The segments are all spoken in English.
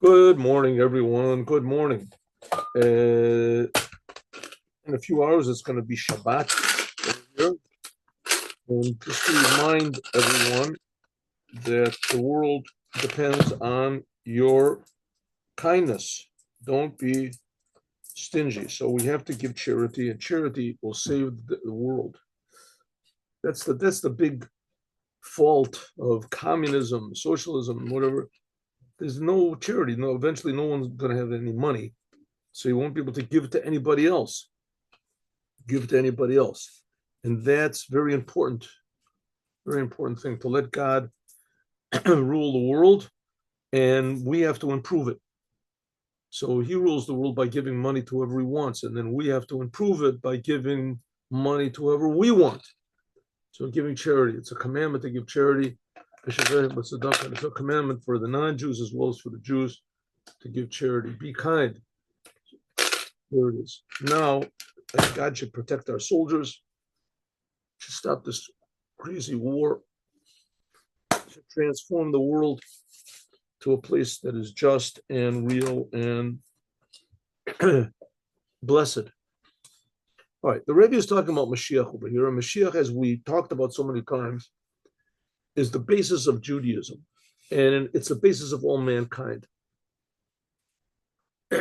Good morning, everyone. Good morning. In a few hours, it's going to be Shabbat over here. And just to remind everyone that the world depends on your kindness. Don't be stingy. So we have to give charity, and charity will save the world. That's the big fault of communism, socialism, whatever. There's no charity. No, eventually, no one's going to have any money, so you won't be able to give to anybody else. Give to anybody else, and that's very important. Very important thing to let God rule the world, and we have to improve it. So He rules the world by giving money to whoever He wants, and then we have to improve it by giving money to whoever we want. So giving charity, it's a commandment to give charity. It's a commandment for the non-Jews as well as for the Jews to give charity. Be kind. There it is. Now, God should protect our soldiers, should stop this crazy war, should transform the world to a place that is just and real and blessed. All right, the Rebbe is talking about Moshiach over here. And Moshiach, as we talked about so many times, is the basis of Judaism, and it's the basis of all mankind.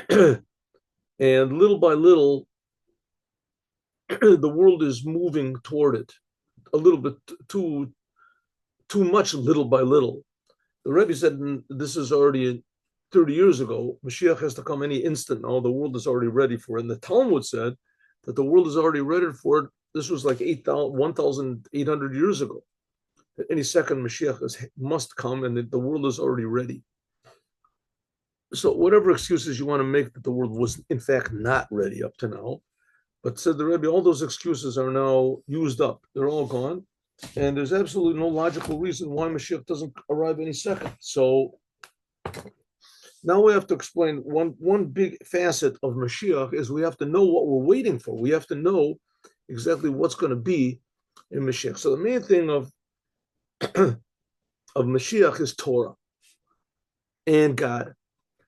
And little by little, the world is moving toward it a little bit too much, little by little. The Rebbe said this is already 30 years ago. Mashiach has to come any instant now. The world is already ready for it. And the Talmud said that the world is already ready for it. This was like 1,800 years ago. That any second Mashiach must come, and the world is already ready. So whatever excuses you want to make that the world was in fact not ready up to now, but said the Rebbe, all those excuses are now used up. They're all gone. And there's absolutely no logical reason why Mashiach doesn't arrive any second. So now we have to explain one big facet of Mashiach is we have to know what we're waiting for. We have to know exactly what's going to be in Mashiach. So the main thing of Mashiach is Torah and God.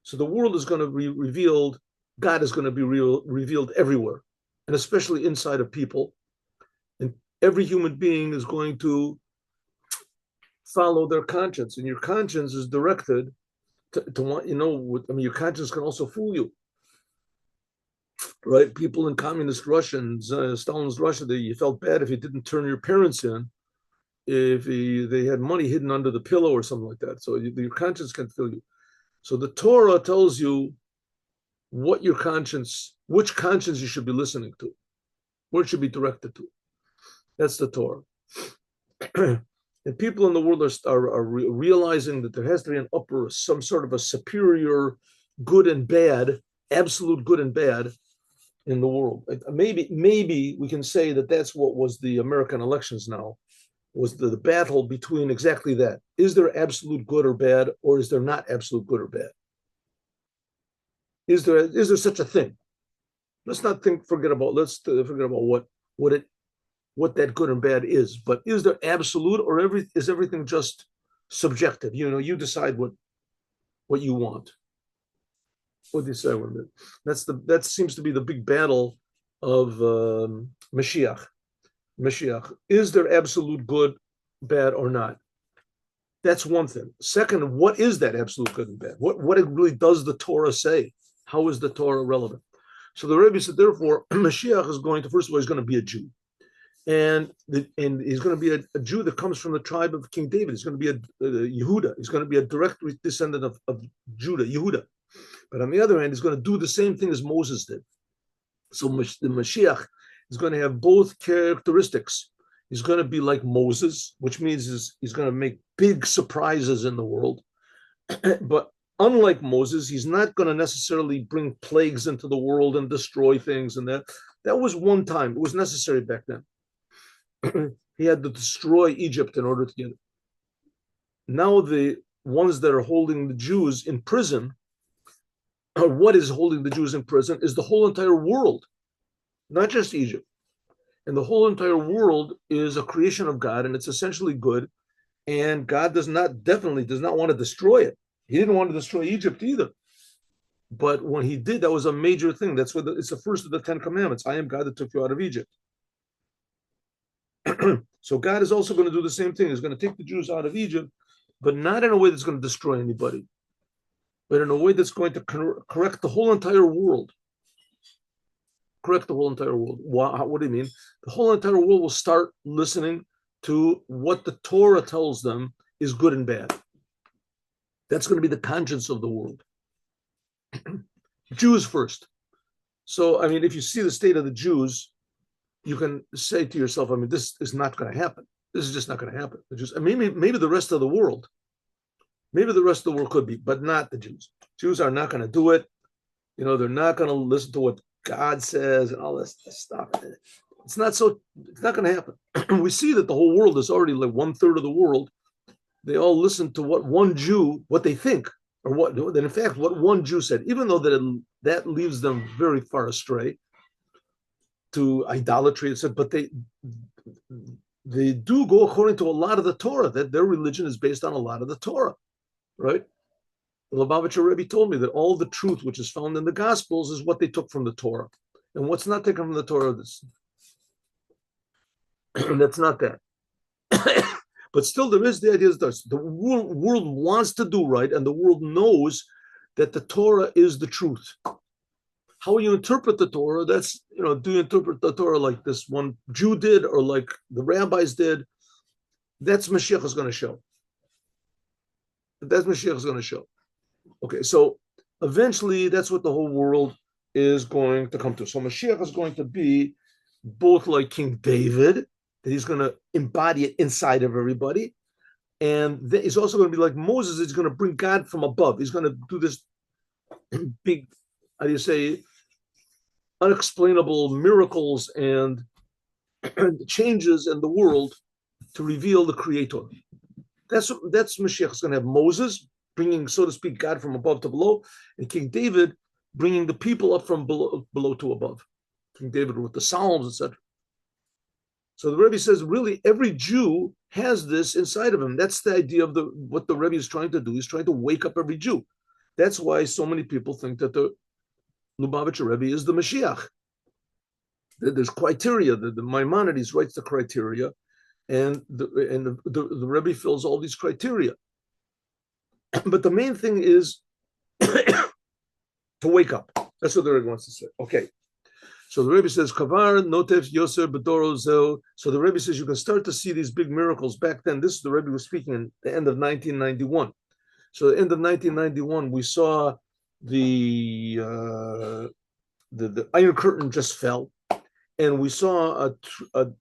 So the world is going to be revealed. God is going to be revealed everywhere, and especially inside of people. And every human being is going to follow their conscience, and your conscience is directed to want, your conscience can also fool you, right? People in communist Russia and Stalin's Russia, you felt bad if you didn't turn your parents in, if they had money hidden under the pillow or something like that. So your conscience can fool you. So the Torah tells you which conscience you should be listening to, where it should be directed to. That's the Torah. And people in the world are realizing that there has to be an upper, some sort of a superior good and bad, absolute good and bad in the world. Maybe we can say that that's what was the American elections now, was the battle between exactly that. Is there absolute good or bad, or is there not absolute good or bad? Is there such a thing? Let's forget about what that good and bad is. But is there absolute, or is everything just subjective? You decide what you want. What do you say? That seems to be the big battle of Mashiach. Mashiach, is there absolute good, bad, or not? That's one thing. Second, what is that absolute good and bad? What really does the Torah say? How is the Torah relevant? So the Rebbe said, therefore, Mashiach is going to, first of all, he's going to be a Jew. And he's going to be a Jew that comes from the tribe of King David. He's going to be a Yehuda. He's going to be a direct descendant of Judah, Yehuda. But on the other hand, he's going to do the same thing as Moses did. So the Mashiach is going to have both characteristics. He's going to be like Moses, which means he's going to make big surprises in the world. But unlike Moses, he's not going to necessarily bring plagues into the world and destroy things. And that was one time. It was necessary back then. He had to destroy Egypt in order to get it. Now the ones that are holding the Jews in prison, or what is holding the Jews in prison, is the whole entire world, not just Egypt. And the whole entire world is a creation of God, and it's essentially good. And God definitely does not want to destroy it. He didn't want to destroy Egypt either. But when he did, that was a major thing. That's what it's the first of the 10 Commandments. I am God that took you out of Egypt. So God is also going to do the same thing. He's going to take the Jews out of Egypt, but not in a way that's going to destroy anybody, but in a way that's going to correct the whole entire world. Correct the whole entire world. What do you mean? The whole entire world will start listening to what the Torah tells them is good and bad. That's going to be the conscience of the world. Jews first. So, I mean, if you see the state of the Jews, you can say to yourself, I mean, this is not going to happen. This is just not going to happen. The Jews, maybe the rest of the world, maybe the rest of the world could be, but not the Jews. Jews are not going to do it. You know, they're not going to listen to what God says and all this stuff. It's not going to happen. We see that the whole world is already like 1/3 of the world. They all listen to what one Jew, what they think, or what, in fact, what one Jew said, even though that leaves them very far astray to idolatry, but they do go according to a lot of the Torah, that their religion is based on a lot of the Torah, right? The Lubavitcher Rebbe told me that all the truth which is found in the Gospels is what they took from the Torah. And what's not taken from the Torah, that's not that. But still, there is the idea that the world wants to do right, and the world knows that the Torah is the truth. How you interpret the Torah, that's, do you interpret the Torah like this one Jew did or like the rabbis did? That's Moshiach is going to show. That's Moshiach is going to show. Okay, so eventually that's what the whole world is going to come to. So Moshiach is going to be both like King David, that he's going to embody it inside of everybody. And he's also going to be like Moses. He's going to bring God from above. He's going to do this big, how do you say, unexplainable miracles and changes in the world to reveal the Creator. That's Mashiach is going to have Moses bringing, so to speak, God from above to below, and King David bringing the people up from below to above. King David with the Psalms, etc. So the Rebbe says, really, every Jew has this inside of him. That's the idea of what the Rebbe is trying to do. He's trying to wake up every Jew. That's why so many people think that the Lubavitcher Rebbe is the Mashiach. There's criteria. The Maimonides writes the criteria, and the Rebbe fills all these criteria. But the main thing is to wake up. That's what the Rebbe wants to say. Okay. So the Rebbe says, Kavar notev yoser bedoro zeo. So the Rebbe says you can start to see these big miracles back then. This is the Rebbe was speaking in the end of 1991. So at the end of 1991, we saw the Iron Curtain just fell, and we saw a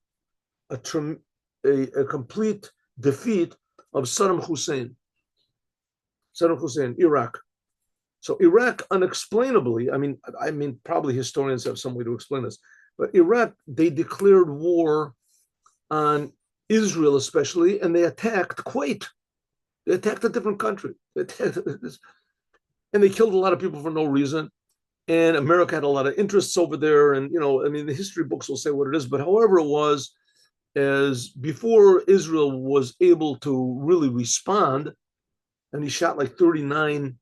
complete defeat of Saddam Hussein, Iraq. So Iraq, unexplainably, I mean, probably historians have some way to explain this, but Iraq, they declared war on Israel especially, and they attacked Kuwait. They attacked a different country. And they killed a lot of people for no reason. And America had a lot of interests over there. And, the history books will say what it is. But however it was, as before Israel was able to really respond, and he shot like 39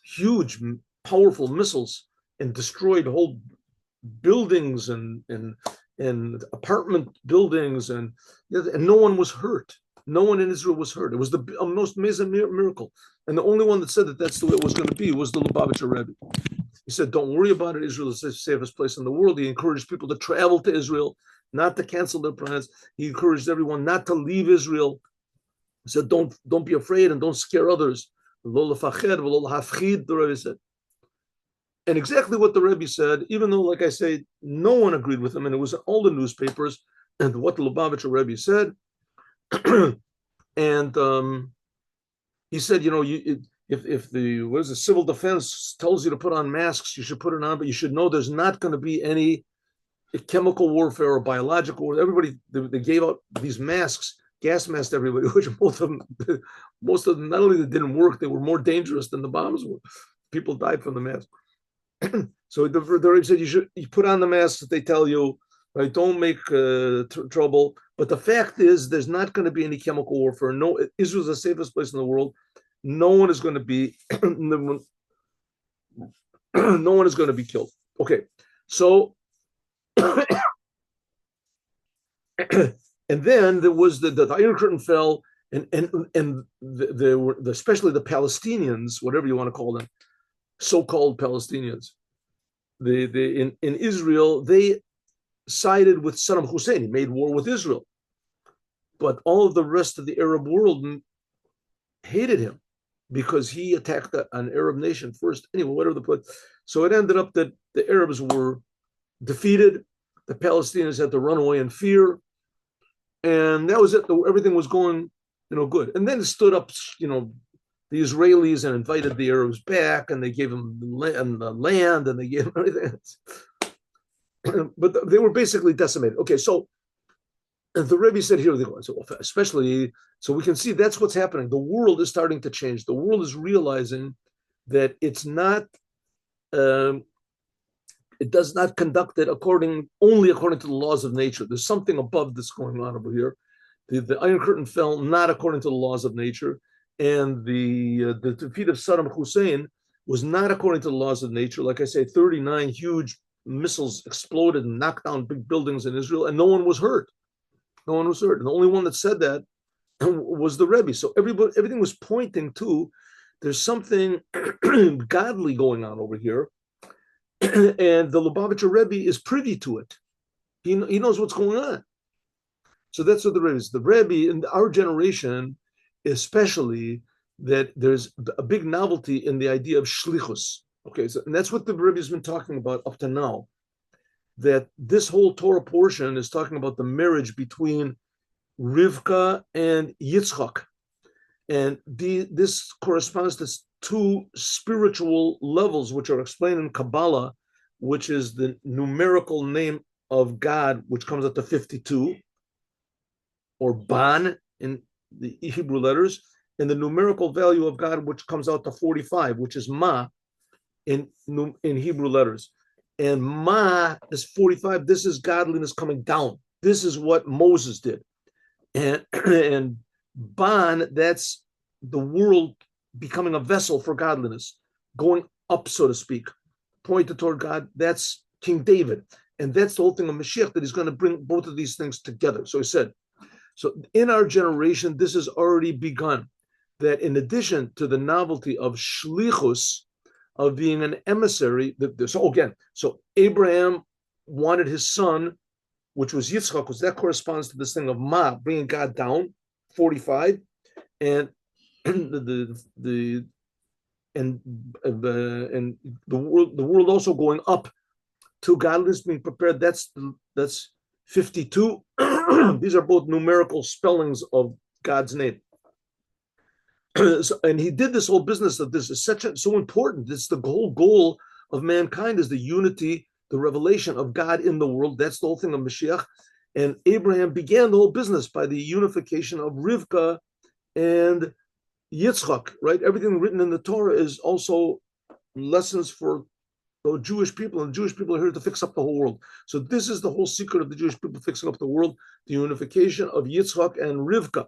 huge, powerful missiles and destroyed whole buildings and apartment buildings, and no one was hurt. No one in Israel was hurt. It was the most amazing miracle. And the only one that said that that's the way it was going to be was the Lubavitcher Rebbe. He said, don't worry about it. Israel is the safest place in the world. He encouraged people to travel to Israel, not to cancel their plans. He encouraged everyone not to leave Israel. He said, don't be afraid and don't scare others. The Rebbe said. And exactly what the Rebbe said, even though, like I say, no one agreed with him, and it was in all the newspapers, and what the Lubavitcher Rebbe said. And he said, if the civil defense tells you to put on masks, you should put it on, but you should know there's not going to be any chemical warfare or biological warfare. Everybody, they gave out these masks, gas masks to everybody, which most of them, not only they didn't work, they were more dangerous than the bombs were. People died from the mask. So the Rebbe said you put on the masks that they tell you, right? Don't make trouble. But the fact is, there's not going to be any chemical warfare. No, Israel's the safest place in the world. No one is going to be no one is going to be killed. Okay, so and then there was the Iron Curtain fell, and there were especially the Palestinians, whatever you want to call them, so-called Palestinians. In Israel, they sided with Saddam Hussein. He made war with Israel, but all of the rest of the Arab world hated him because he attacked an Arab nation first. Anyway, whatever the point. So it ended up that the Arabs were defeated. The Palestinians had to run away in fear, and that was it. Everything was going, good. And then it stood up, the Israelis and invited the Arabs back, and they gave them the land, and they gave them everything. But they were basically decimated. Okay, so the Rebbe said here, especially, so we can see that's what's happening. The world is starting to change. The world is realizing that it's not, it does not conduct it only according to the laws of nature. There's something above this going on over here. The Iron Curtain fell not according to the laws of nature, and the defeat of Saddam Hussein was not according to the laws of nature. Like I say, 39 huge missiles exploded and knocked down big buildings in Israel, and no one was hurt. No one was hurt. And the only one that said that was the Rebbe. So everything was pointing to there's something godly going on over here, and the Lubavitcher Rebbe is privy to it. He knows what's going on. So that's what the Rebbe is. The Rebbe in our generation, especially, that there's a big novelty in the idea of shlichus. Okay, so and that's what the Rebbe has been talking about up to now. That this whole Torah portion is talking about the marriage between Rivka and Yitzchak. And this corresponds to two spiritual levels, which are explained in Kabbalah, which is the numerical name of God, which comes out to 52, or Ban in the Hebrew letters, and the numerical value of God, which comes out to 45, which is Ma in Hebrew letters. And Ma, this 45, this is godliness coming down. This is what Moses did. And Ban, that's the world becoming a vessel for godliness, going up, so to speak, pointed toward God. That's King David. And that's the whole thing of Moshiach, that he's going to bring both of these things together. So he said, so in our generation, this has already begun, that in addition to the novelty of shlichus, of being an emissary, so Abraham wanted his son, which was Yitzchak, because that corresponds to this thing of Ma, bringing God down, 45, and the world also going up to godliness being prepared. That's 52. These are both numerical spellings of God's name. And he did this whole business of this is so important. It's the whole goal of mankind is the unity, the revelation of God in the world. That's the whole thing of Mashiach. And Abraham began the whole business by the unification of Rivka and Yitzchak, right? Everything written in the Torah is also lessons for the Jewish people, and the Jewish people are here to fix up the whole world. So this is the whole secret of the Jewish people fixing up the world, the unification of Yitzchak and Rivka.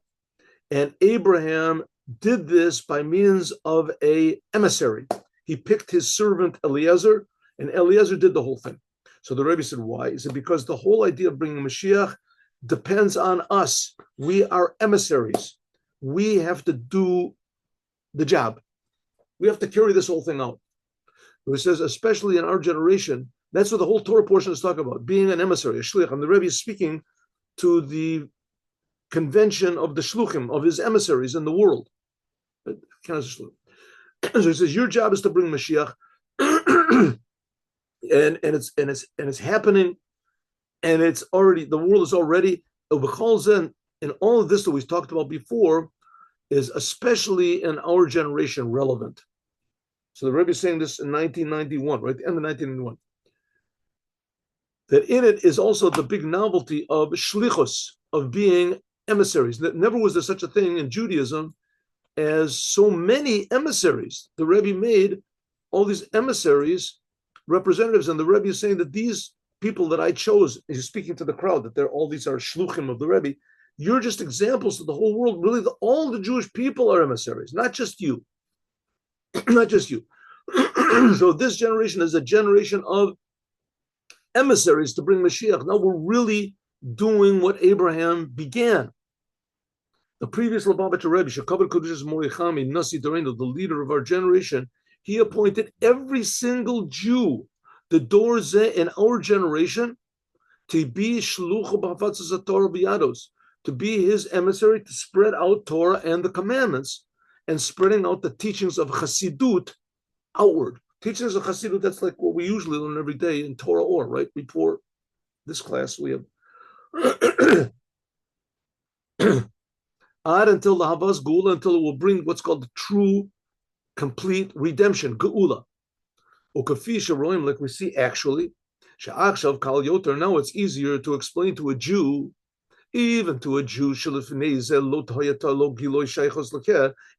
And Abraham did this by means of a emissary. He picked his servant Eliezer, and Eliezer did the whole thing. So the Rebbe said, why? He said, because the whole idea of bringing Mashiach depends on us. We are emissaries. We have to do the job. We have to carry this whole thing out. He says, especially in our generation, that's what the whole Torah portion is talking about, being an emissary, a shliach. And the Rebbe is speaking to the convention of the shluchim, of his emissaries in the world. So he says, your job is to bring Mashiach, and it's happening, and it's already, the world is already, and all of this that we talked about before is especially in our generation relevant. So the Rebbe is saying this in 1991, right at the end of 1991, that in it is also the big novelty of shlichus, of being emissaries. Never was there such a thing in Judaism as so many emissaries. The Rebbe made all these emissaries, representatives, and the Rebbe is saying that these people that I chose, he's speaking to the crowd, that all these are shluchim of the Rebbe. You're just examples to the whole world. Really, all the Jewish people are emissaries, not just you. Not just you. So this generation is a generation of emissaries to bring Mashiach. Now we're really doing what Abraham began. The previous Lubavitcher Rebbe, Shekabel Kodesh Morichami, Nasi Doreno, the leader of our generation, he appointed every single Jew, the Dorze in our generation, to be Shlucho B'Hafatzas Torah B'Yados, to be his emissary, to spread out Torah and the commandments, and spreading out the teachings of Chassidut outward. Teachings of Chassidut, that's like what we usually learn every day in Torah or, right? Before this class, we have until the Havas Geula, until it will bring what's called the true, complete redemption, Geula. Ukafi Sharoim, like we see actually, Sha'achshav Kal Yoter, now it's easier to explain to a Jew, even to a Jew,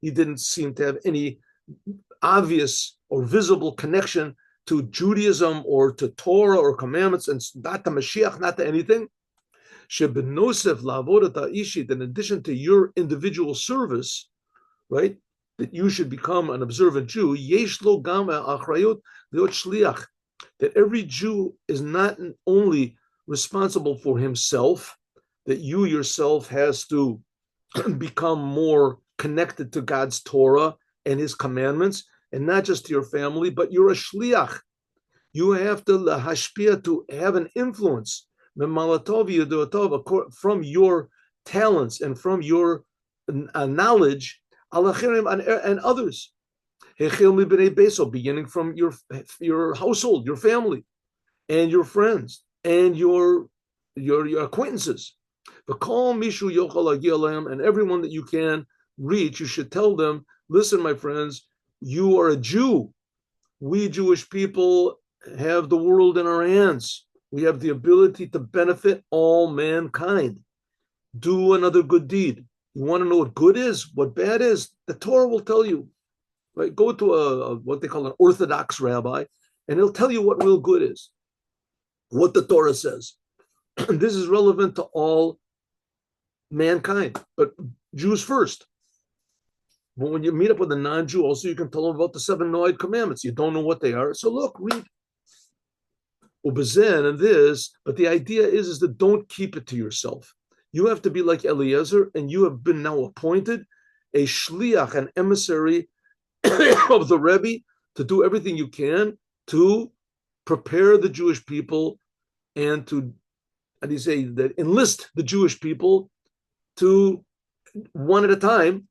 he didn't seem to have any obvious or visible connection to Judaism or to Torah or commandments, and not to Mashiach, not to anything. In addition to your individual service, right, that you should become an observant Jew, that every Jew is not only responsible for himself, that you yourself has to become more connected to God's Torah and his commandments, and not just to your family, but you're a shliach. You have to hashpia, to have an influence from your talents and from your knowledge and others. Beginning from your household, your family, and your friends, and your acquaintances. And everyone that you can reach, you should tell them, listen, my friends, you are a Jew. We Jewish people have the world in our hands. We have the ability to benefit all mankind. Do another good deed. You want to know what good is, what bad is? The Torah will tell you. Right? Go to what they call an Orthodox rabbi, and he'll tell you what real good is, what the Torah says. This is relevant to all mankind, but Jews first. But when you meet up with a non-Jew, also you can tell them about the 7 Noahide commandments. You don't know what they are, so look, read. Ubezen and this, but the idea is that don't keep it to yourself. You have to be like Eliezer, and you have been now appointed a shliach, an emissary of the Rebbe, to do everything you can to prepare the Jewish people and to, how do you say, that enlist the Jewish people to, one at a time,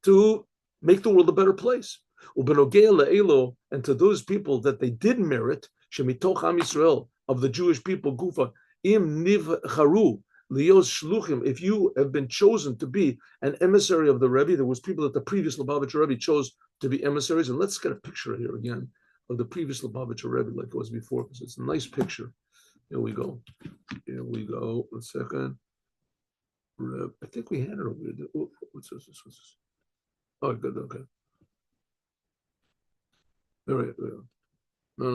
to make the world a better place. And to those people that they did merit, Shemitoch Am Yisrael, of the Jewish people, Gufa, Im Nivcharu, Lios Shluchim, if you have been chosen to be an emissary of the Rebbe, there was people that the previous Lubavitcher Rebbe chose to be emissaries, and let's get a picture here again of the previous Lubavitcher Rebbe like it was before, because it's a nice picture. Here we go. Here we go. 1 second. I think we had it over there. Oh, what's this? What's this? Oh, good. Okay. All right. No.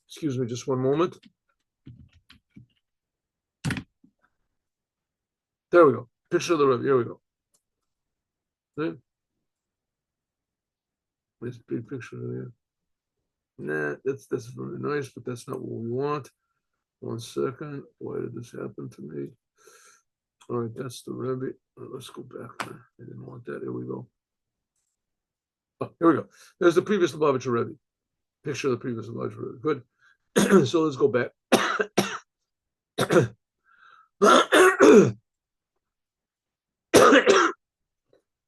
Excuse me, just one moment. There we go. Picture of the Rebbe. Here we go. See? Nice big picture there. Nah, that's very nice, but that's not what we want. 1 second. Why did this happen to me? All right, that's the Rebbe. Let's go back there. I didn't want that. Here we go. Oh, here we go. There's the previous Lubavitcher Rebbe. Picture of the previous Lubavitcher Rebbe. Good. So let's go back.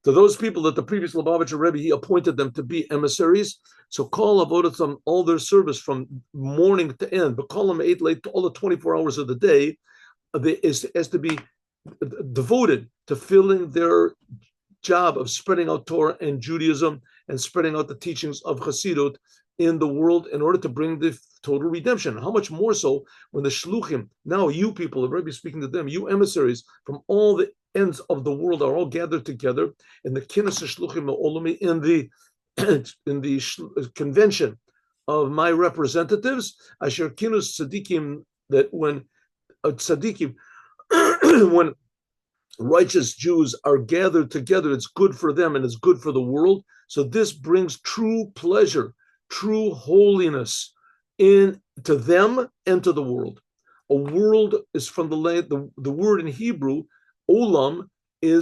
To those people that the previous Lubavitcher Rebbe, he appointed them to be emissaries. So call avodatam, all their service from morning to end, but call them 8 late to all the 24 hours of the day, is to be devoted to filling their job of spreading out Torah and Judaism and spreading out the teachings of Chassidut in the world in order to bring the total redemption. How much more so when the shluchim, now you people, the Rebbe is speaking to them, you emissaries from all the ends of the world are all gathered together in the Kinnas Shluchim Olami, in the convention of my representatives, Asher Kinus Tzadikim, that when Tzadikim, when righteous Jews are gathered together, it's good for them and it's good for the world. So this brings true pleasure, true holiness in to them and to the world. A world is from the word in Hebrew, olam,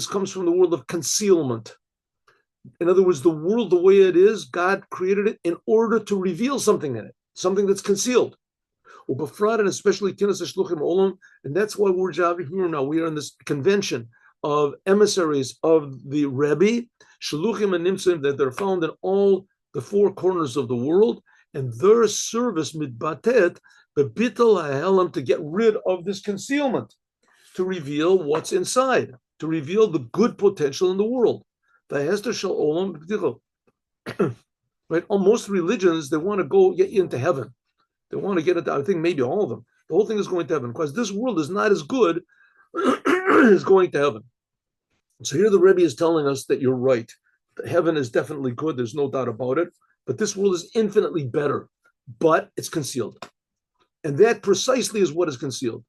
comes from the word of concealment. In other words, the world, the way it is, God created it in order to reveal something in it, something that's concealed. And especially and that's why we're here now. We are in this convention of emissaries of the Rebbe, Shaluchim and Nimtzim, that they're found in all the four corners of the world, and their service mitbatet bebitel hahelam, to get rid of this concealment, to reveal what's inside, to reveal the good potential in the world. Right? Most religions, they want to go get you into heaven. They want to get it. I think maybe all of them. The whole thing is going to heaven because this world is not as good as going to heaven. So here the Rebbe is telling us that you're right. Heaven is definitely good. There's no doubt about it. But this world is infinitely better. But it's concealed. And that precisely is what is concealed.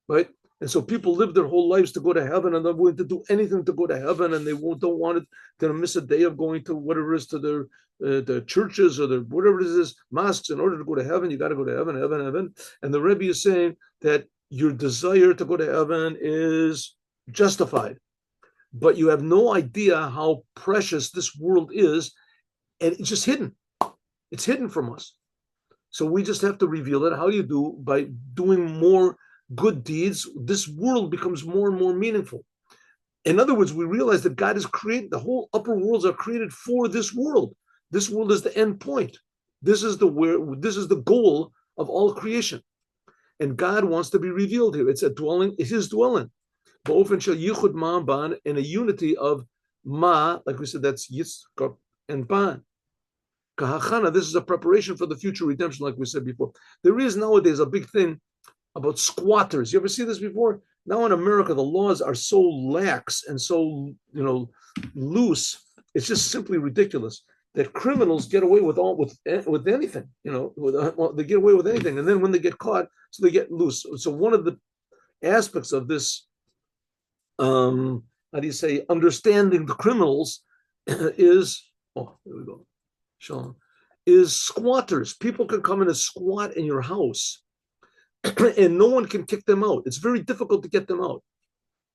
Right? And so people live their whole lives to go to heaven, and they're willing to do anything to go to heaven, and they don't want it to miss a day of going to whatever it is, to their the churches or whatever it is, mosques. In order to go to heaven, you got to go to heaven, heaven, heaven. And the Rebbe is saying that your desire to go to heaven is justified, but you have no idea how precious this world is, and it's just hidden. It's hidden from us. So we just have to reveal it. How do you do? By doing more good deeds. This world becomes more and more meaningful. In other words, we realize that God has created, the whole upper worlds are created for this world. This world is the end point. This is the goal of all creation. And God wants to be revealed here. It's a dwelling, it's his dwelling. In a unity of ma, like we said, that's yitzchak and ban. Kahachana, this is a preparation for the future redemption, like we said before. There is nowadays a big thing about squatters. You ever see this before? Now in America, the laws are so lax and so, loose. It's just simply ridiculous that criminals get away with anything. They get away with anything, and then when they get caught, so they get loose. So one of the aspects of this, how do you say, understanding the criminals is, here we go, Shalom, is squatters. People can come in and squat in your house, and no one can kick them out. It's very difficult to get them out.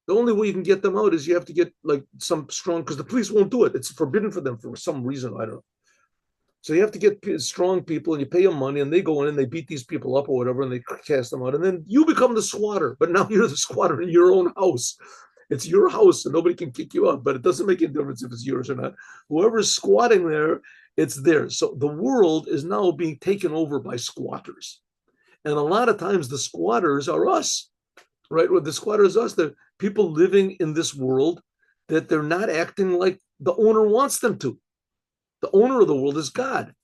The only way you can get them out is you have to get like some strong, because the police won't do it. It's forbidden for them for some reason. I don't know. So you have to get strong people, and you pay them money, and they go in and they beat these people up or whatever, and they cast them out. And then you become the squatter, but now you're the squatter in your own house. It's your house, and nobody can kick you out, but it doesn't make any difference if it's yours or not. Whoever's squatting there, it's theirs. So the world is now being taken over by squatters. And a lot of times the squatters are us, right? Well, the squatters are us. They're people living in this world that they're not acting like the owner wants them to. The owner of the world is God.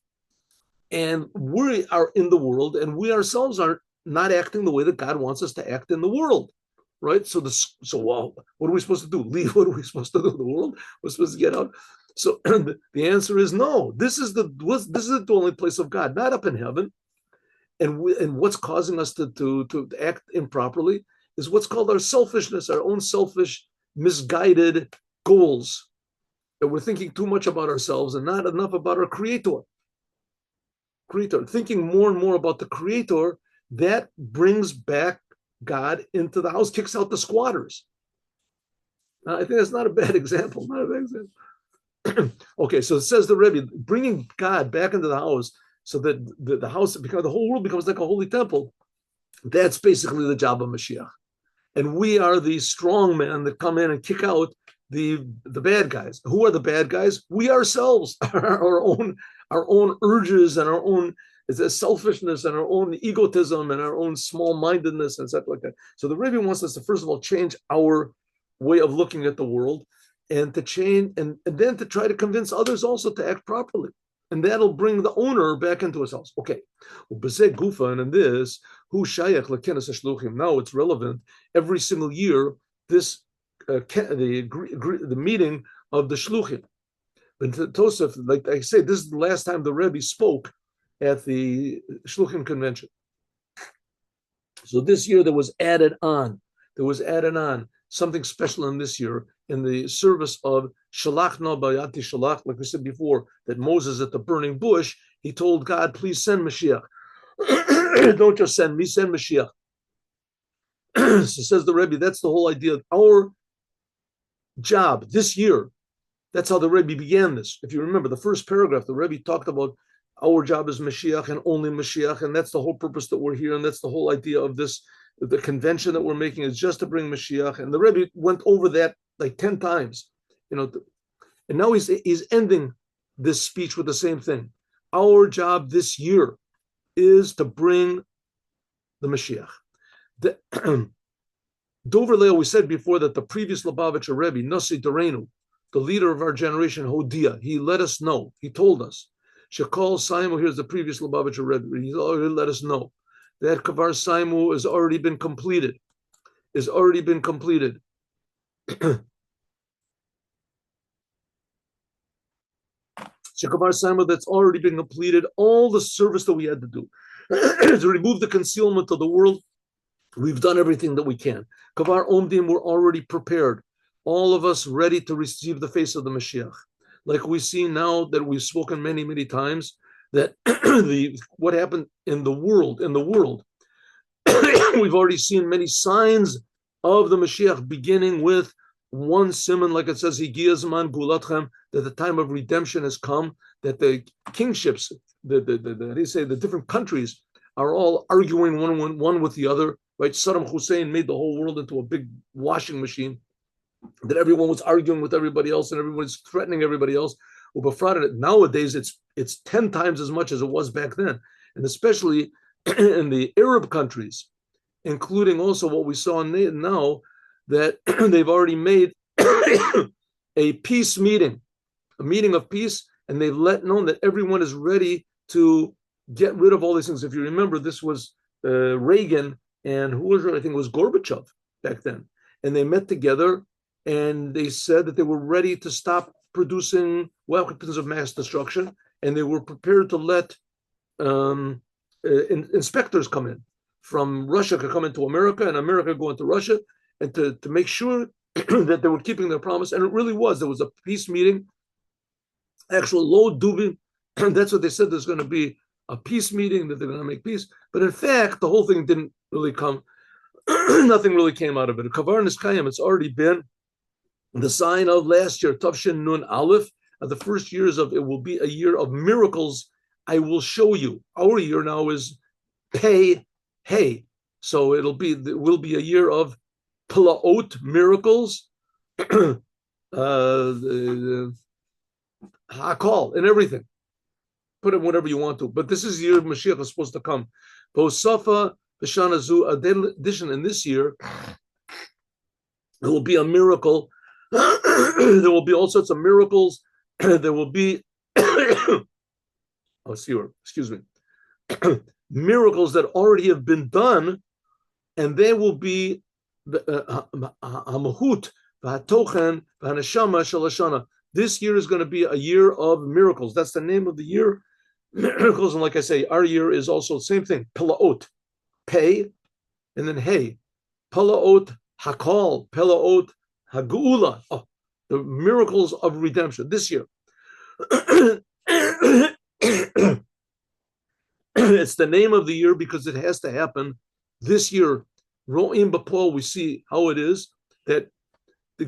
And we are in the world, and we ourselves are not acting the way that God wants us to act in the world, right? So what are we supposed to do? Leave? What are we supposed to do in the world? We're supposed to get out? So the answer is no. This is the dwelling place of God, not up in heaven. And what's causing us to act improperly is what's called our selfishness, our own selfish, misguided goals. That we're thinking too much about ourselves and not enough about our Creator. Thinking more and more about the Creator, that brings back God into the house, kicks out the squatters. Now, I think that's not a bad example. Not a bad example. Okay, so it says the Rebbe, bringing God back into the house, so that the house, the whole world becomes like a holy temple. That's basically the job of Moshiach. And we are the strong men that come in and kick out the bad guys. Who are the bad guys? We ourselves, our own urges and our own selfishness and our own egotism and our own small-mindedness and stuff like that. So the Rebbe wants us to, first of all, change our way of looking at the world, and to change, and then to try to convince others also to act properly. And that'll bring the owner back into his house. Okay. And in this, now it's relevant. Every single year, this the meeting of the shluchim. But Tosef, like I say, this is the last time the Rebbe spoke at the shluchim convention. So this year there was added on there was added on something special in this year in the service of Shalach no Bayati Shalach, like we said before, that Moses at the burning bush, he told God, please send Mashiach. Don't just send me, send Mashiach. So says the Rebbe, that's the whole idea of our job this year. That's how the Rebbe began this. If you remember the first paragraph, the Rebbe talked about our job is Mashiach and only Mashiach, and that's the whole purpose that we're here, and that's the whole idea of this. The convention that we're making is just to bring Mashiach, and the Rebbe went over that like 10 times, and now he's ending this speech with the same thing. Our job this year is to bring the Mashiach. Dover Leo, we said before that the previous Lubavitcher Rebbe, Nasi Dorenu, the leader of our generation, Hodia, he let us know, he told us, Shekol Saimu, here's the previous Lubavitcher Rebbe, he already let us know that Kavar Saimu has already been completed, Shekavar Saimu, that's already been completed, all the service that we had to do, to remove the concealment of the world. We've done everything that we can. Kavar Omdim, we're already prepared. All of us ready to receive the face of the Mashiach. Like we see now that we've spoken many, many times, that what happened in the world, we've already seen many signs of the Mashiach, beginning with one simon, like it says, Higiyazman Gulatchem, that the time of redemption has come, that the kingships, the different countries are all arguing one with the other. Right, Saddam Hussein made the whole world into a big washing machine, that everyone was arguing with everybody else and everyone's threatening everybody else. Nowadays, it's 10 times as much as it was back then, and especially in the Arab countries, including also what we saw now, that they've already made a peace meeting, a meeting of peace, and they've let known that everyone is ready to get rid of all these things. If you remember, this was Reagan, and who was it? I think it was Gorbachev back then. And they met together and they said that they were ready to stop producing weapons of mass destruction, and they were prepared to let inspectors come in from Russia, could come into America, and America go into Russia, and to make sure that they were keeping their promise. And it really was. There was a peace meeting, actual low dubin. That's what they said. There's going to be a peace meeting, that they're going to make peace. But in fact, the whole thing didn't really come. Nothing really came out of it. Kavar Niskayim, it's already been the sign of last year, Tavshin Nun Aleph, the first years of, it will be a year of miracles. I will show you. Our year now is Pei Hey. So it will be a year of Palaot, miracles, Hakal, and everything. Put it whatever you want to. But this is the year Mashiach is supposed to come. Bosafa B'Shanazu, addition in this year, there will be a miracle. There will be all sorts of miracles. There will be, excuse me, miracles that already have been done, and they will be Hamahut, V'Hatochen, V'Haneshama, Shalashana. This year is going to be a year of miracles. That's the name of the year. Miracles, and like I say, our year is also the same thing. Pelaot, pay, and then hey. Pelaot, hakal, pelaot, haguula. Oh, the miracles of redemption this year. It's the name of the year because it has to happen this year. Ro'im b'Paul, we see how it is that the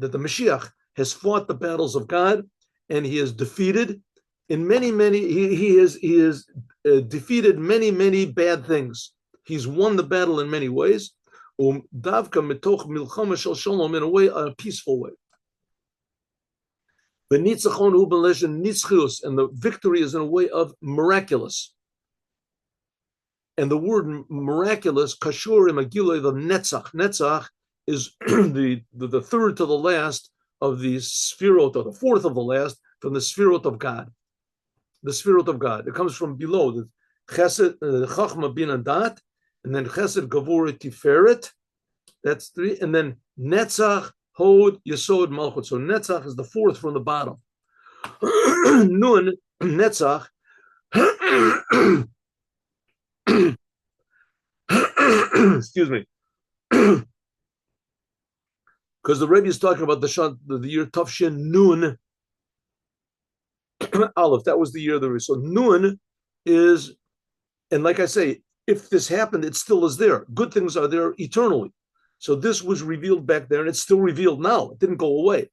Mashiach has fought the battles of God, and he has defeated in many he has defeated many bad things. He's won the battle in many ways. Davka mitoch milchama shel shalom, in a way, a peaceful way. V'nitzachon hu b'leshen nitzchius, and the victory is in a way of miraculous. And the word miraculous, kashur imagilei, the netzach. Netzach is the third to the last of the sphirot, or the fourth of the last from the sphirot of God. The sphirot of God. It comes from below the chesed, chachma, bin and dat, and then chesed, gavur, tiferet. That's three, and then netzach, hod, yesod, malchut. So netzach is the fourth from the bottom. Nun, netzach. Excuse me. because the Rebbe is talking about the year Tafshin Nun Aleph. That was the year of the Rebbe. So Nun is, and like I say, if this happened, it still is there. Good things are there eternally. So this was revealed back there, and it's still revealed now. It didn't go away.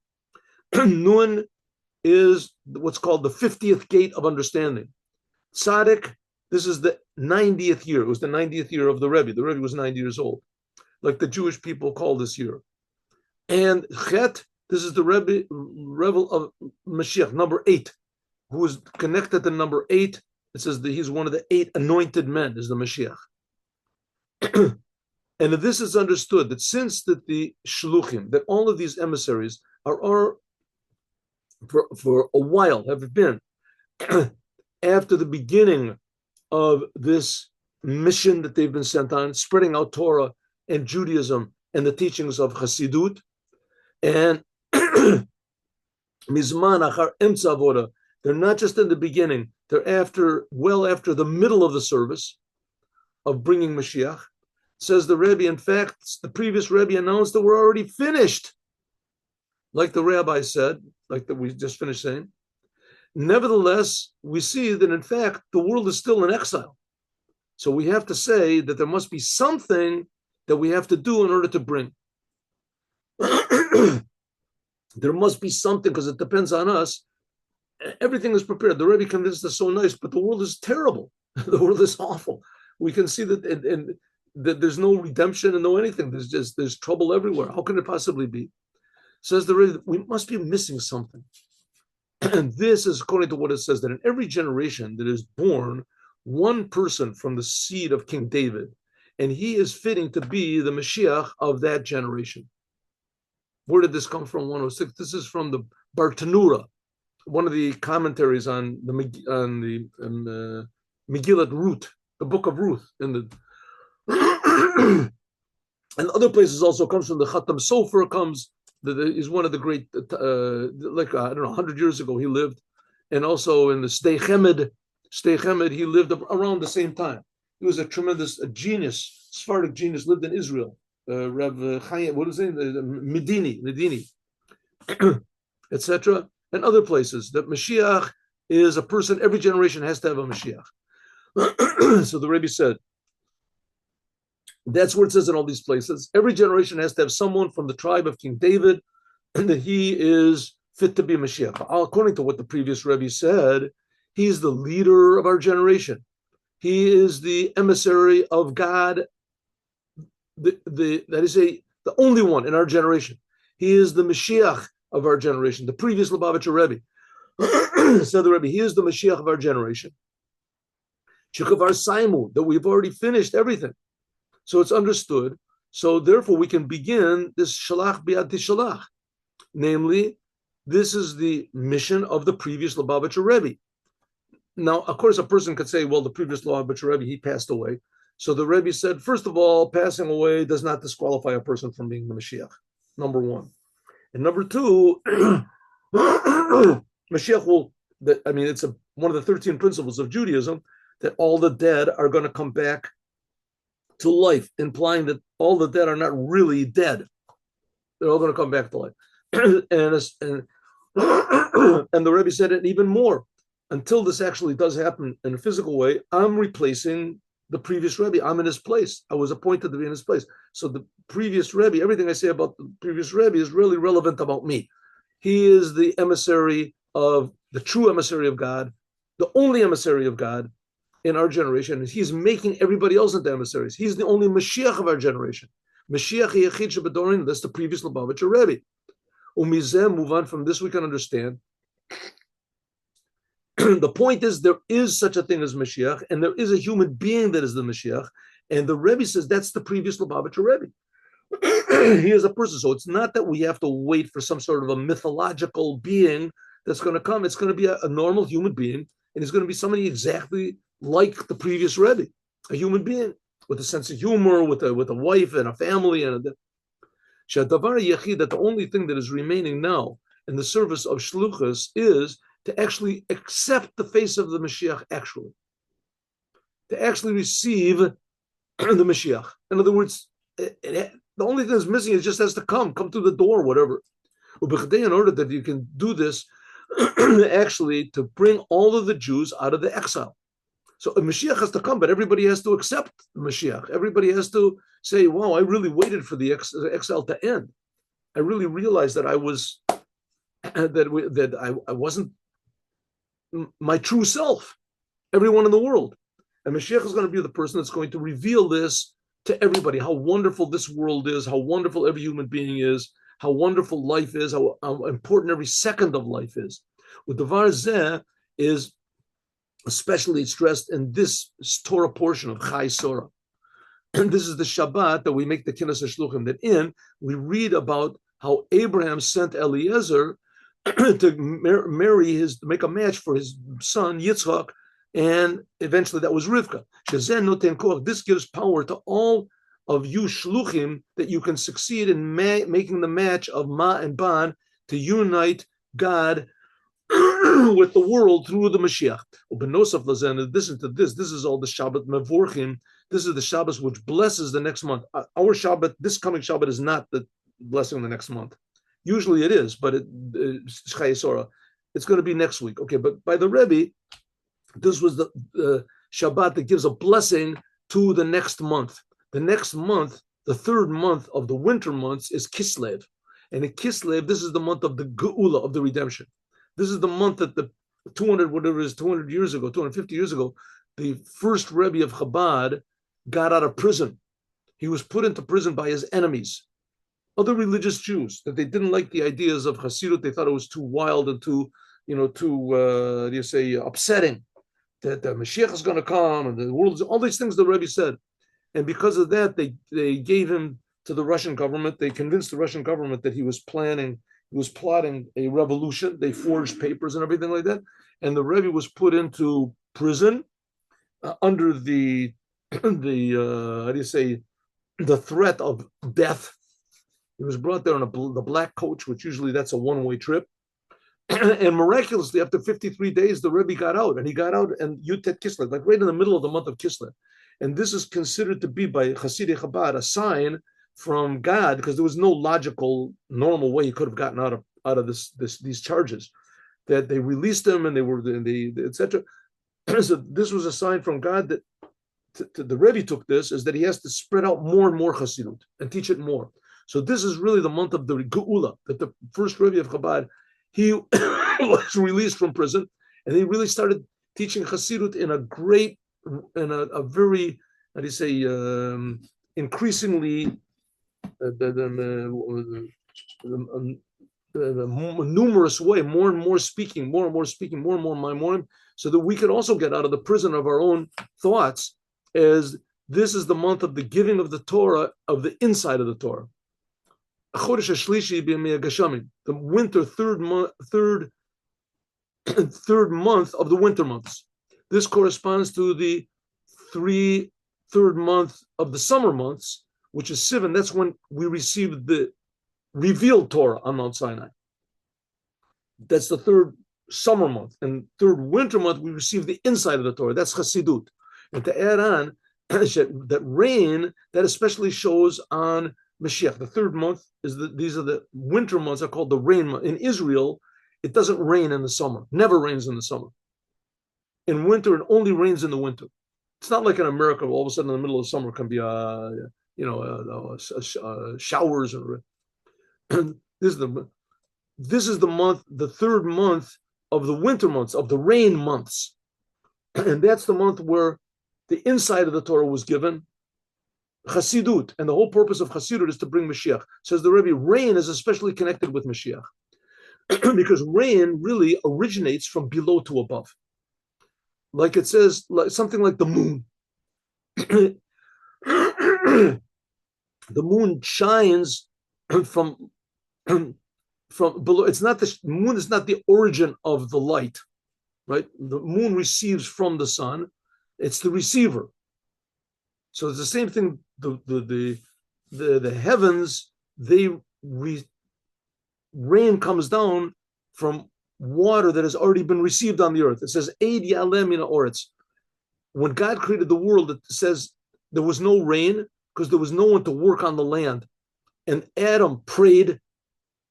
Nun is what's called the 50th gate of understanding. Tzaddik, this is the 90th year. It was the 90th year of the Rebbe. The Rebbe was 90 years old, like the Jewish people call this year. And Chet, this is the Rebbe of Mashiach, number 8, who is connected to number 8. It says that he's one of the 8 anointed men, is the Mashiach. And this is understood that since that the shluchim, that all of these emissaries are for a while have been after the beginning of this mission that they've been sent on, spreading out Torah and Judaism and the teachings of Hasidut, and Mizman Achar Emtza Avoda, they're not just in the beginning, they're well after the middle of the service of bringing Mashiach. Says the Rebbe, in fact, the previous Rebbe announced that we're already finished. Like the rabbi said, like that we just finished saying. Nevertheless, we see that in fact, the world is still in exile. So we have to say that there must be something that we have to do in order to bring. There must be something, because it depends on us. Everything is prepared. The Rebbe convinced us so nice, but the world is terrible. The world is awful. We can see that, and that there's no redemption and no anything. There's trouble everywhere. How can it possibly be? Says the Rebbe, we must be missing something. And this is according to what it says, that in every generation that is born, one person from the seed of King David, and he is fitting to be the Mashiach of that generation. Where did this come from? 106. This is from the Bartanura, one of the commentaries on the Megillat Ruth, the book of Ruth, and other places also comes from the Khatam Sofer. Is one of the great, I don't know, 100 years ago he lived, and also in the Stei Chemed, he lived around the same time. He was a tremendous genius, Sephardic genius, lived in Israel. Rebbe Chaim, what is his name? Medini, etc., and other places. That Mashiach is a person. Every generation has to have a Mashiach. So the Rebbe said, that's what it says in all these places. Every generation has to have someone from the tribe of King David, and that he is fit to be Mashiach. According to what the previous Rebbe said, he is the leader of our generation. He is the emissary of God. That is the only one in our generation. He is the Mashiach of our generation. The previous Lubavitcher Rebbe said the Rebbe, he is the Mashiach of our generation. Shekavar Saimu, that we've already finished everything. So it's understood. So therefore we can begin this Shalach Bi'ad Tishalach. Namely, this is the mission of the previous Lubavitcher Rebbe. Now, of course, a person could say, well, the previous Lubavitcher Rebbe, he passed away. So the Rebbe said, first of all, passing away does not disqualify a person from being the Mashiach, number one. And number two, Mashiach will, it's one of the 13 principles of Judaism, that all the dead are going to come back to life, implying that all the dead are not really dead. They're all going to come back to life. and the Rebbe said it even more. Until this actually does happen in a physical way, I'm replacing the previous Rebbe. I'm in his place. I was appointed to be in his place. So the previous Rebbe, everything I say about the previous Rebbe is really relevant about me. He is the emissary of, the true emissary of God, the only emissary of God in our generation. He's making everybody else into emissaries. He's the only Mashiach of our generation. Mashiach Yechid Shebedorin, that's the previous Lubavitcher Rebbe. Umizeh, move on from this, we can understand. The point is, there is such a thing as Mashiach, and there is a human being that is the Mashiach, and the Rebbe says that's the previous Lubavitcher Rebbe. He is a person, so it's not that we have to wait for some sort of a mythological being that's going to come. It's going to be a normal human being, and it's going to be somebody exactly like the previous Rebbe, a human being with a sense of humor, with a wife and a family, and that the only thing that is remaining now in the service of Shluchus is to actually accept the face of the Mashiach, to actually receive the Mashiach. In other words, The only thing that's missing is just has to come through the door, whatever. In order that you can do this, actually, to bring all of the Jews out of the exile. So a Mashiach has to come, but everybody has to accept the Mashiach. Everybody has to say, wow, I really waited for the exile to end. I really realized that I was, that I wasn't my true self, everyone in the world. And Mashiach is going to be the person that's going to reveal this to everybody, how wonderful this world is, how wonderful every human being is, how wonderful life is, how important every second of life is. With Dvar Zeh is especially stressed in this Torah portion of Chai Sorah. And this is the Shabbat that we make the Kinnas HaShluchim, that in we read about how Abraham sent Eliezer to make a match for his son Yitzchak, and eventually that was Rivka. This gives power to all of you shluchim that you can succeed in making the match of Ma and Ban to unite God with the world through the Mashiach. In addition to this, this is all the Shabbat Mevorchim. This is the Shabbat which blesses the next month. Our Shabbat, this coming Shabbat, is not the blessing the next month. Usually it is, but it's going to be next week. Okay, but by the Rebbe, this was the Shabbat that gives a blessing to the next month. The next month, the third month of the winter months, is Kislev. And in Kislev, this is the month of the Geula, of the redemption. This is the month that the 200 years ago, 250 years ago, the first Rebbe of Chabad got out of prison. He was put into prison by his enemies, other religious Jews, that they didn't like the ideas of Hasidut. They thought it was too wild and too upsetting. That the Mashiach is going to come and the world, all these things the Rebbe said. And because of that, they gave him to the Russian government. They convinced the Russian government that he was plotting a revolution. They forged papers and everything like that. And the Rebbe was put into prison under the threat of death. He was brought there on the black coach, which usually that's a one-way trip. And miraculously, after 53 days, the Rebbe got out, and he got out and Yutet Kislev, like right in the middle of the month of Kislev. And this is considered to be by Hasidei Chabad a sign from God, because there was no logical, normal way he could have gotten out of these charges. That they released him, and they etc. So this was a sign from God that the Rebbe took this, is that he has to spread out more and more Hasidut and teach it more. So this is really the month of the Geula, that the first Rebbe of Chabad, he was released from prison, and he really started teaching Hasidut in a very, how do you say, increasingly the numerous way, more and more speaking, more and more Maimorim, so that we could also get out of the prison of our own thoughts, as this is the month of the giving of the Torah, of the inside of the Torah. The winter, third month of the winter months. This corresponds to the third month of the summer months, which is Sivan. That's when we received the revealed Torah on Mount Sinai. That's the third summer month. And third winter month, we receive the inside of the Torah. That's Hasidut. And to add on, that rain, that especially shows on Mashiach. The third month is these are the winter months, are called the rain month. In Israel, it doesn't rain in the summer. Never rains in the summer. In winter, it only rains in the winter. It's not like in America, all of a sudden in the middle of summer can be showers. Or this is the month, the third month of the winter months, of the rain months, and that's the month where the inside of the Torah was given. Chasidut, and the whole purpose of Chasidut is to bring Mashiach. Says the Rebbe, rain is especially connected with Mashiach because rain really originates from below to above. Like it says, something like the moon. The moon shines from below. It's not the moon is not the origin of the light, right? The moon receives from the sun. It's the receiver. So it's the same thing. The heavens, rain comes down from water that has already been received on the earth. It says, Eid Yaleh Mina Oretz. When God created the world, it says there was no rain because there was no one to work on the land. and Adam prayed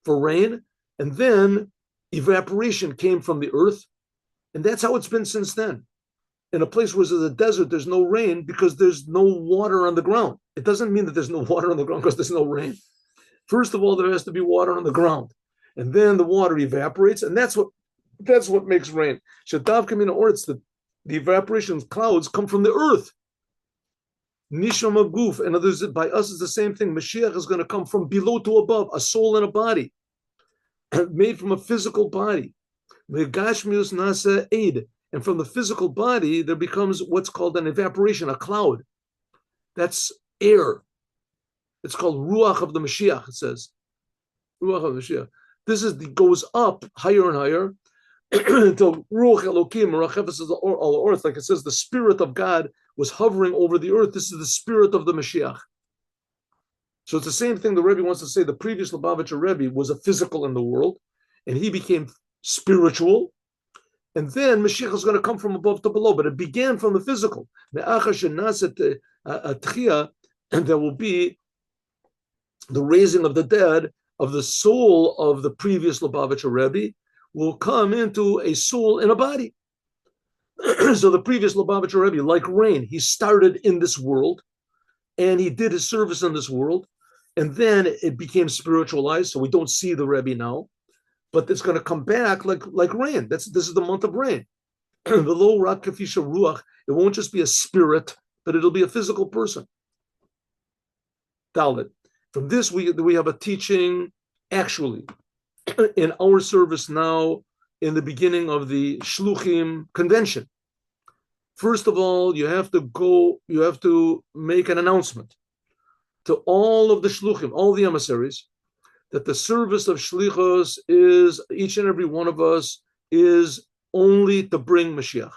for rain, and then evaporation came from the earth, and that's how it's been since then. In a place where there's a desert, there's no rain because there's no water on the ground. It doesn't mean that there's no water on the ground because there's no rain. First of all, there has to be water on the ground, and then the water evaporates, and that's what makes rain. Shadav kamina, or it's the evaporation clouds come from the earth. Nisham of goof, and others by us is the same thing. Mashiach is going to come from below to above, a soul and a body, made from a physical body. Megashmius nasa aid, and from the physical body there becomes what's called an evaporation, a cloud. That's air. It's called ruach of the Mashiach. It says ruach of the Mashiach. This goes up higher and higher until ruach Elokim merachefes all earth. Like it says, the spirit of God was hovering over the earth. This is the spirit of the Mashiach. So it's the same thing the Rebbe wants to say. The previous Lubavitcher Rebbe was a physical in the world, and he became spiritual. And then Mashiach is going to come from above to below, but it began from the physical. And there will be the raising of the dead of the soul of the previous Lubavitcher Rebbe will come into a soul in a body. So the previous Lubavitcher Rebbe, like rain, he started in this world and he did his service in this world, and then it became spiritualized. So we don't see the Rebbe now, but it's going to come back like rain. This is the month of rain. The low rak kafisha ruach. It won't just be a spirit, but it'll be a physical person. Dalit. From this, we have a teaching, actually, in our service now, in the beginning of the Shluchim convention. First of all, you have to make an announcement to all of the Shluchim, all the emissaries, that the service of Shlichus is, each and every one of us, is only to bring Mashiach.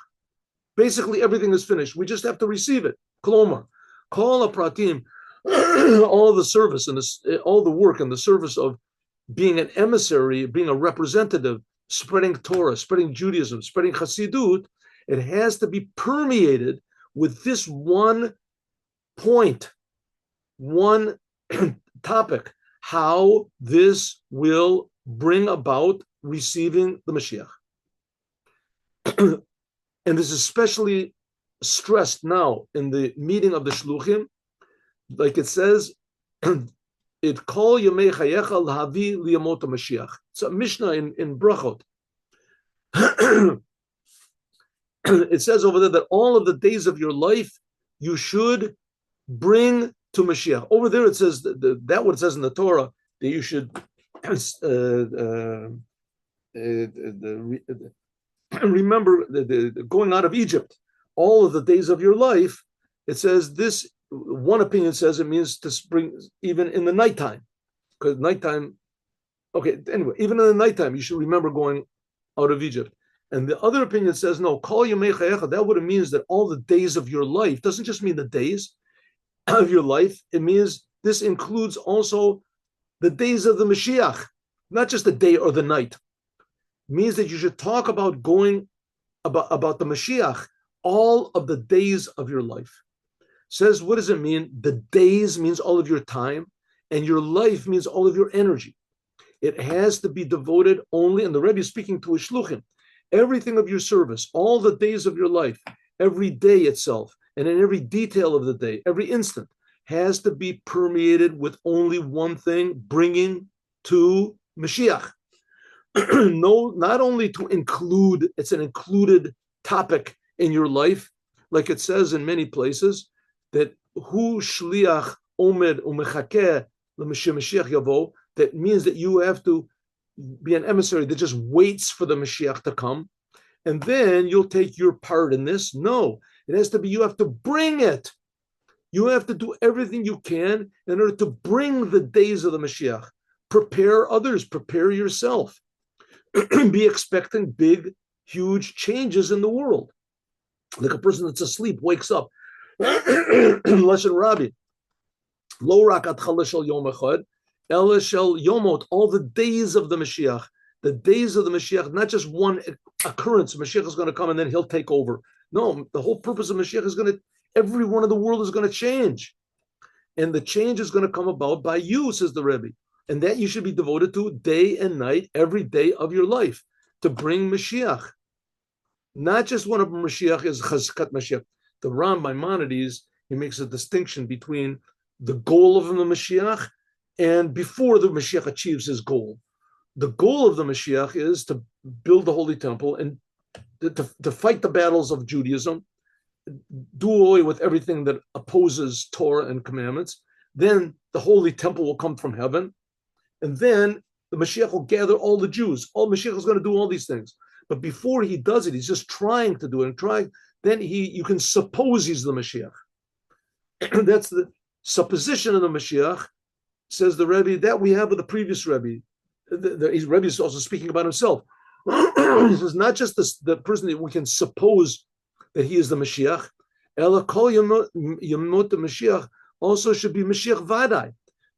Basically, everything is finished. We just have to receive it. Kolomar, call a pratim, all the service and all the work and the service of being an emissary, being a representative, spreading Torah, spreading Judaism, spreading Chassidut, it has to be permeated with this one point, one topic, how this will bring about receiving the Mashiach. And this is especially stressed now in the meeting of the Shluchim. Like it says, it call Yemei Chayecha Lahavi Liyamot Mashiach. It's a Mishnah in Brachot. It says over there that all of the days of your life you should bring to Mashiach. Over there it says that what it says in the Torah, that you should remember the going out of Egypt. All of the days of your life, it says this. One opinion says it means to spring even in the nighttime, because nighttime. Okay, anyway, even in the nighttime, you should remember going out of Egypt. And the other opinion says no. Kol yemei chayecha. That what it means, that all the days of your life doesn't just mean the days of your life. It means this includes also the days of the Mashiach, not just the day or the night. It means that you should talk about going about the Mashiach all of the days of your life. Says, what does it mean? The days means all of your time, and your life means all of your energy. It has to be devoted only, and the Rebbe is speaking to a shluchim, everything of your service, all the days of your life, every day itself, and in every detail of the day, every instant, has to be permeated with only one thing, bringing to Mashiach. No, not only to include, it's an included topic in your life, like it says in many places, that hu shliach omed umechakeh l'Mashiach yavo, that means that you have to be an emissary that just waits for the Mashiach to come, and then you'll take your part in this. No, it has to be, you have to bring it. You have to do everything you can in order to bring the days of the Mashiach. Prepare others, prepare yourself. Be expecting big, huge changes in the world. Like a person that's asleep wakes up. Lashon Rabbi. Lo rak atchala shel yom echad, ela shel yomot, all the days of the Mashiach. The days of the Mashiach, not just one occurrence. Mashiach is going to come and then he'll take over. No, the whole purpose of Mashiach is every one of the world is going to change. And the change is going to come about by you, says the Rebbe. And that you should be devoted to day and night, every day of your life, to bring Mashiach. Not just one of them, Mashiach is Chazkat Mashiach. The Ram Maimonides, he makes a distinction between the goal of the Mashiach and before the Mashiach achieves his goal. The goal of the Mashiach is to build the Holy Temple and to fight the battles of Judaism, do away with everything that opposes Torah and commandments. Then the Holy Temple will come from heaven. And then the Mashiach will gather all the Jews. All Mashiach is going to do all these things. But before he does it, he's just trying to do it and trying. Then you can suppose he's the Mashiach. That's the supposition of the Mashiach, says the Rebbe, that we have with the previous Rebbe. The Rebbe is also speaking about himself. He says, not just the person that we can suppose that he is the Mashiach, Ela kol yemot the Mashiach also should be Mashiach Vadai.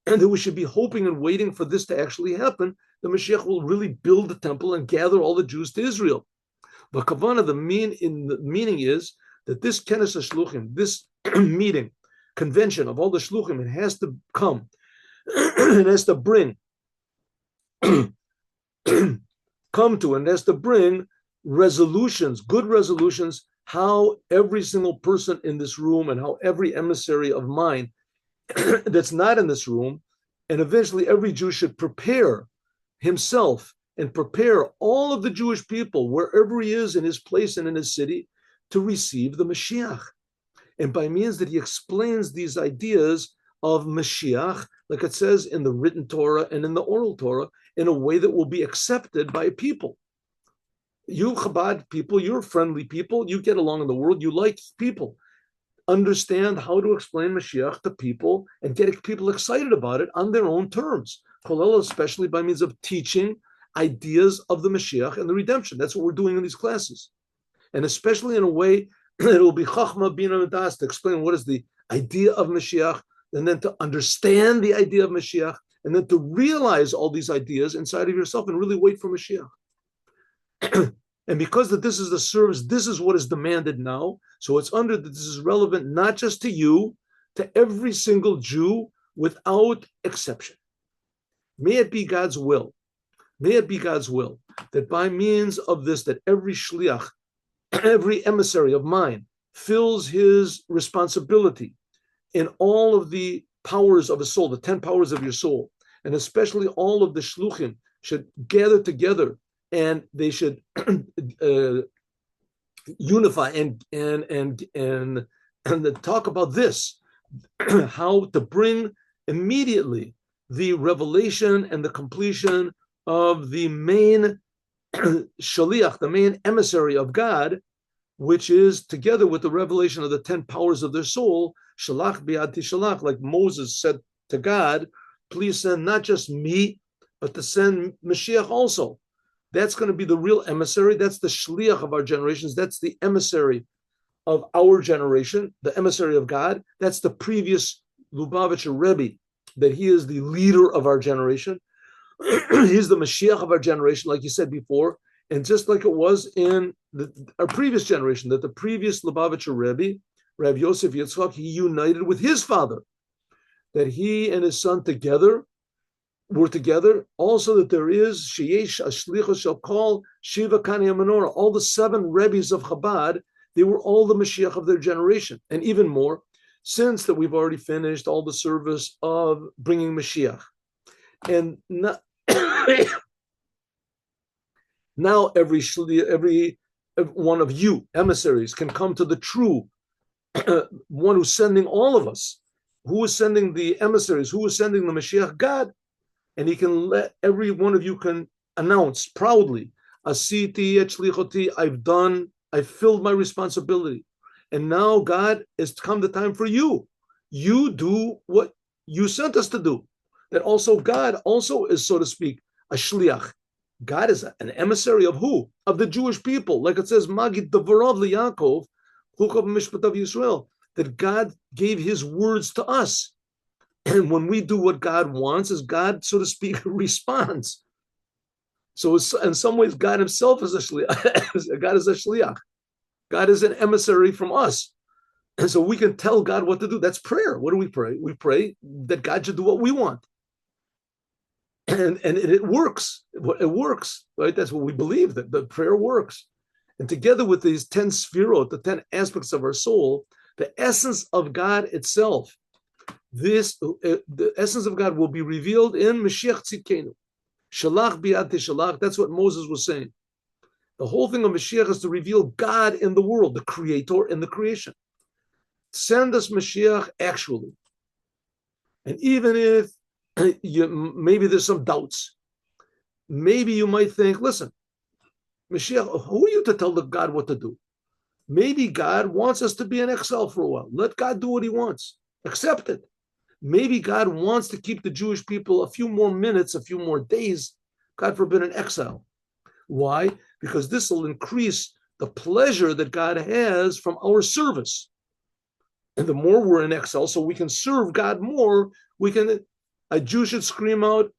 And that we should be hoping and waiting for this to actually happen. The Mashiach will really build the temple and gather all the Jews to Israel. But Kavana, the meaning is that this Kenes HaShluchim, this meeting, convention of all the Shluchim, it has to come. It has to bring, come to, and it has to bring resolutions, good resolutions, how every single person in this room and how every emissary of mine that's not in this room, and eventually every Jew should prepare himself and prepare all of the Jewish people, wherever he is in his place and in his city, to receive the Mashiach. And by means that he explains these ideas of Mashiach, like it says in the written Torah and in the oral Torah, in a way that will be accepted by people. You Chabad people, you're friendly people, you get along in the world, you like people. Understand how to explain Mashiach to people and get people excited about it on their own terms, especially by means of teaching ideas of the Mashiach and the redemption. That's what we're doing in these classes. And especially in a way that it will be Chachma Bina Midas to explain what is the idea of Mashiach, and then to understand the idea of Mashiach, and then to realize all these ideas inside of yourself and really wait for Mashiach. And because that this is the service, this is what is demanded now. So it's under that this is relevant not just to you, to every single Jew without exception. May it be God's will. May it be God's will that by means of this, that every shliach, every emissary of mine fills his responsibility in all of the powers of a soul, the 10 powers of your soul, and especially all of the shluchim should gather together and they should unify and talk about this, how to bring immediately the revelation and the completion of the main shaliach, the main emissary of God, which is together with the revelation of the 10 powers of their soul, shalach bi'ad tishalach, like Moses said to God, please send not just me, but to send Mashiach also. That's going to be the real emissary. That's the shliach of our generations. That's the emissary of our generation, the emissary of God. That's the previous Lubavitcher Rebbe, that he is the leader of our generation. He's the Mashiach of our generation, like you said before. And just like it was in our previous generation, that the previous Lubavitcher Rebbe, Rav Yosef Yitzchak, he united with his father, that he and his son were together. Also that there is Sheyesh Ashlicha shall call Shiva Kani Menorah. All the 7 Rebbes of Chabad, they were all the Mashiach of their generation. And even more, since that we've already finished all the service of bringing Mashiach. And now every one of you, emissaries, can come to the true one who's sending all of us, who is sending the emissaries, who is sending the Mashiach, God. And he can let every one of you can announce proudly, Asiti et shlichoti, I've filled my responsibility. And now God, it's come the time for you. You do what you sent us to do. That also God also is, so to speak, a shliach. God is an emissary of who? Of the Jewish people. Like it says, Magid Dvarov liYaakov, Chukav Mishpatav Yisrael, that God gave his words to us. And when we do what God wants, as God, so to speak, responds. So in some ways, God himself is a shliach. God is a shliach. God is an emissary from us. And so we can tell God what to do. That's prayer. What do we pray? We pray that God should do what we want. And it works. It works, right? That's what we believe, that the prayer works. And together with these 10 sphirot, the 10 aspects of our soul, the essence of God itself, the essence of God will be revealed in Mashiach Tzidkenu. Shalach bi'ad tishalach. That's what Moses was saying. The whole thing of Mashiach is to reveal God in the world, the creator in the creation. Send us Mashiach actually. And even if maybe there's some doubts, maybe you might think, listen, Mashiach, who are you to tell the God what to do? Maybe God wants us to be in exile for a while. Let God do what he wants. Accept it. Maybe God wants to keep the Jewish people a few more minutes, a few more days, God forbid, in exile. Why? Because this will increase the pleasure that God has from our service. And the more we're in exile, so we can serve God more, a Jew should scream out,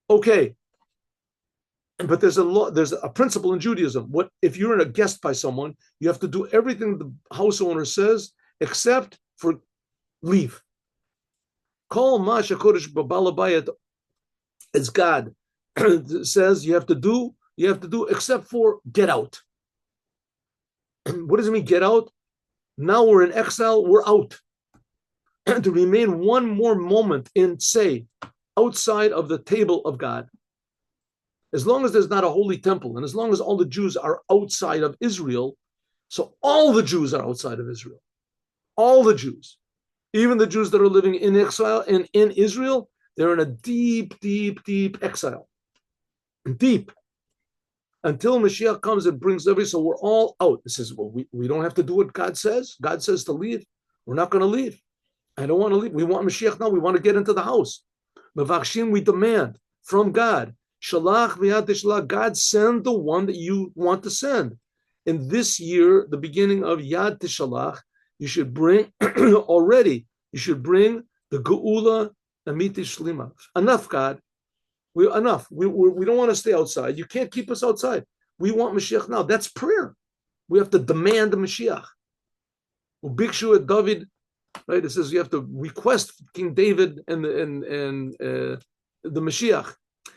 okay. But there's a principle in Judaism. What if you're a guest by someone, you have to do everything the house owner says, except for leave. Kol ma shekodesh b'balabayit, it's God says you have to do, except for get out. What does it mean, get out? Now we're in exile, we're out. And to remain one more moment in, say, outside of the table of God, as long as there's not a holy temple, and as long as all the Jews are outside of Israel, so all the Jews are outside of Israel. All the Jews, even the Jews that are living in exile and in Israel, they're in a deep, deep, deep exile. Deep. Until Mashiach comes and brings everything, so we're all out. It says, well, we don't have to do what God says. God says to leave. We're not going to leave. I don't want to leave. We want Mashiach now. We want to get into the house. Mevachshim, we demand from God. Shalach v'yad tishalach. God, send the one that you want to send. In this year, the beginning of Yad Tishalach, you should bring already. You should bring the Geula Amiti Shlima. Enough, God. Enough. We don't want to stay outside. You can't keep us outside. We want Mashiach now. That's prayer. We have to demand the Mashiach. Bikshu at David, right? It says you have to request King David and the Mashiach.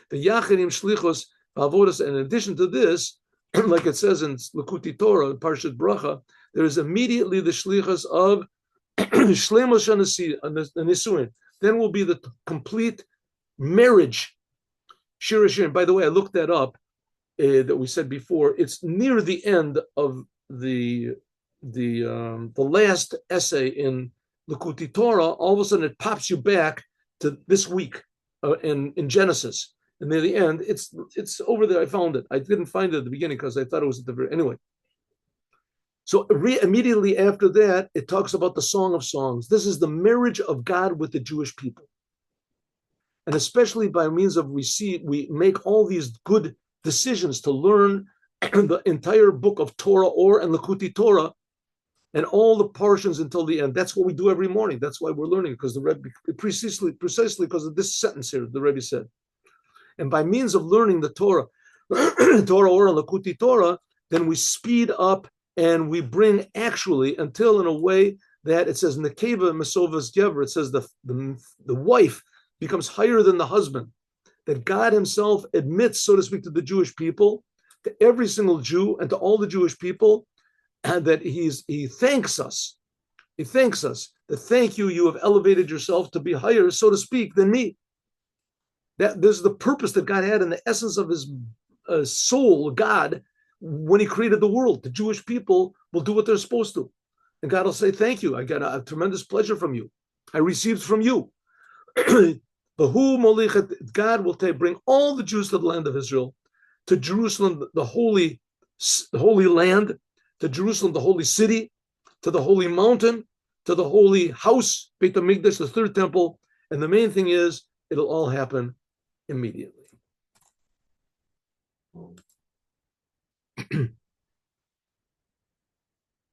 The Yachirim Shlichos Avodas. In addition to this, like it says in Lakuti Torah, Parshat Bracha, there is immediately the Shlichos of Shlemos Nisuin. Then will be the complete marriage. Shir Hashirim. By the way, I looked that up. That we said before. It's near the end of the last essay in Lakuti Torah. All of a sudden, it pops you back to this week in Genesis. And near the end, it's over there. I found it. I didn't find it at the beginning because I thought it was at the very anyway. So immediately after that, it talks about the Song of Songs. This is the marriage of God with the Jewish people. And especially by means of we make all these good decisions to learn the entire book of Torah and Lakuti Torah and all the portions until the end. That's what we do every morning. That's why we're learning, because the Rebbe, precisely because of this sentence here, the Rebbe said. And by means of learning the Torah, Torah or Lakuti Torah, then we speed up and we bring actually until in a way that it says Nekeva Mesovas Gever, it says the wife becomes higher than the husband, that God himself admits, so to speak, to the Jewish people, to every single Jew and to all the Jewish people, and that he thanks us. He thanks us that thank you, you have elevated yourself to be higher, so to speak, than me. That this is the purpose that God had in the essence of his soul, God, when he created the world. The Jewish people will do what they're supposed to. And God will say, thank you. I got a tremendous pleasure from you. I received from you. God will bring all the Jews to the land of Israel, to Jerusalem, the holy land, to Jerusalem, the holy city, to the holy mountain, to the holy house, Beit HaMikdash, the third temple. And the main thing is, it'll all happen immediately.